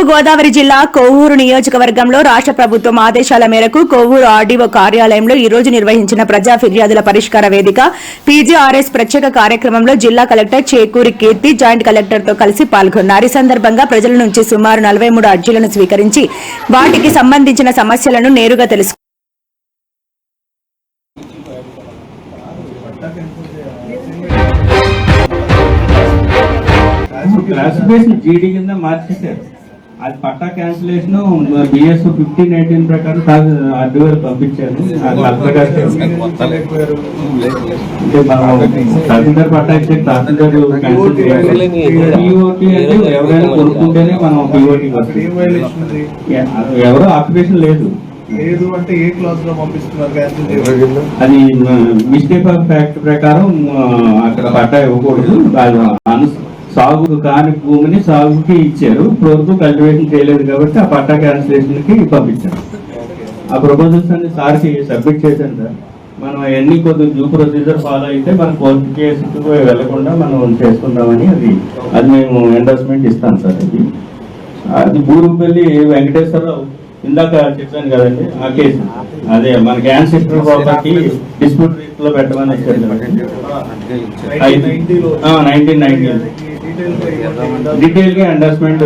తూర్పు గోదావరి జిల్లా కొవ్వూరు నియోజకవర్గంలో రాష్ట్ర ప్రభుత్వం ఆదేశాల మేరకు కొవ్వూరు ఆర్డీఓ కార్యాలయంలో ఈ రోజు నిర్వహించిన ప్రజా ఫిర్యాదుల పరిష్కార వేదిక పీజీఆర్ఎస్ ప్రత్యేక కార్యక్రమంలో జిల్లా కలెక్టర్ చేకూరి కీర్తి జాయింట్ కలెక్టర్తో కలిసి పాల్గొన్నారు. ఈ సందర్భంగా ప్రజల నుంచి సుమారు 43 అర్జీలను స్వీకరించి వాటికి సంబంధించిన సమస్యలను నేరుగా తెలుసుకున్నారు. క్లాసిఫికేషన్ జీడీ కింద మార్చేశారు. అది పట్టా క్యాన్సిలేషన్ బిఎస్ 1518 ప్రకారం ఆర్డీఓ పంపించారు. తహసీల్దార్ పట్టా ఇచ్చే తహసీల్దార్ పిఓటి అంటే ఎవరైనా కొనుక్కుంటేనే మనం పిఓటికి వస్తుంది. ఎవరో ఆక్యుపేషన్ లేదు అంటే ఏ క్లాస్ లో పంపిస్తున్నారు? అది మిస్టేక్ ఆఫ్ ఫ్యాక్ట్ ప్రకారం అక్కడ పట్టా ఇవ్వకూడదు. సాగు కాని భూమిని సాగుకి ఇచ్చారు. ఇప్పుడు కల్టివేషన్ చేయలేదు కాబట్టి ఆ పట్టా క్యాన్సిలేషన్ కి పంపించారు. ఆ ప్రపోజల్స్ అన్ని సార్కి సబ్మిట్ చేశాను సార్. మనం ఎన్ని కొద్ది డ్యూ ప్రొసీజర్ ఫాలో అయితే మనం కోర్టు కేసుకు వెళ్లకుండా మనం చేసుకుందామని అది మేము ఎండోర్స్మెంట్ ఇస్తాం సార్. అది బూరుపల్లి వెంకటేశ్వరరావు ఇందాక చెప్పాను కదండి, ఆ కేసు అదే మన యాన్సిస్టర్ ప్రాపర్టీ డిస్ప్యూట్ లో పెట్టమని వచ్చారు కదండి. 1990 డీటెయిల్ గా ఎండోర్స్మెంట్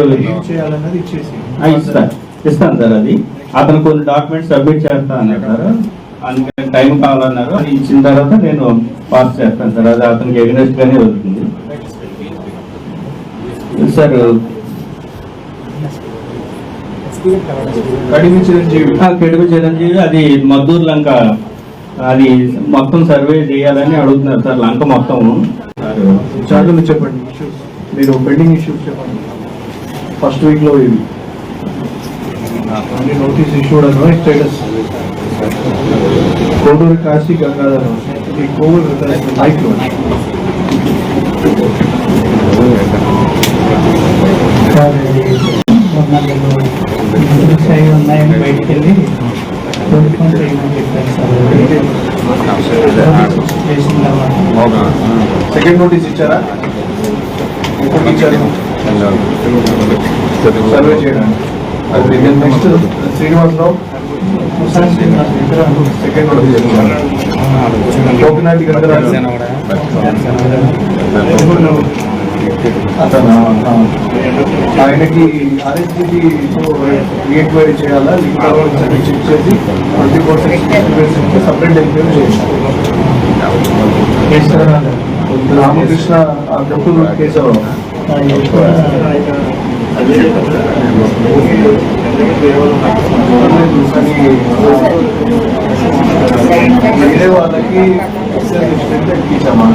ఇస్తాను సార్. అది అతను కొన్ని డాక్యుమెంట్స్ సబ్మిట్ చేస్తా అన్నారు. అందుకని టైం కావాలన్నారు. అది ఇచ్చిన తర్వాత నేను పాస్ చేస్తాను సార్. అది అతనికి ఎగ్నెస్ట్ గానే వెళ్తుంది సార్. కడిమి చిరంజీవి అది మద్దూరు లంక అది మొత్తం సర్వే చేయాలని అడుగుతున్నారు సార్. లంక మొత్తం చార్జీలు చెప్పండి. ఇష్యూస్ మీరు పెండింగ్ ఇష్యూస్ చెప్పండి. ఫస్ట్ వీక్ లో ఇవి నోటీస్ ఇష్యూడ్ అన్న స్టేటస్ కోడూరు కాశీ గంగాధర్ ఈ కోవూరు మైక్ లో ఉన్నాయని బయటికి వెళ్ళి కోరుకొని చేయమని చెప్పారు సార్. సెకండ్ నోటీస్ ఇచ్చారా? ఎప్పుడు ఇచ్చారు? సర్వే చేయడానికి. నెక్స్ట్ శ్రీనివాసరావు సెకండ్ నోటీస్ ఇచ్చారు. కోకినాటి గంగరాజు ఆయనకి ఆర్ఎస్పీకి రీఎంక్వైరీ చేయాలా? చెక్ చేసి 24 సపరేట్ ఎంక్వైరీ చేయాలి. రామకృష్ణ డబ్బులు కేసు వేరే వాళ్ళకి ఇచ్చామా?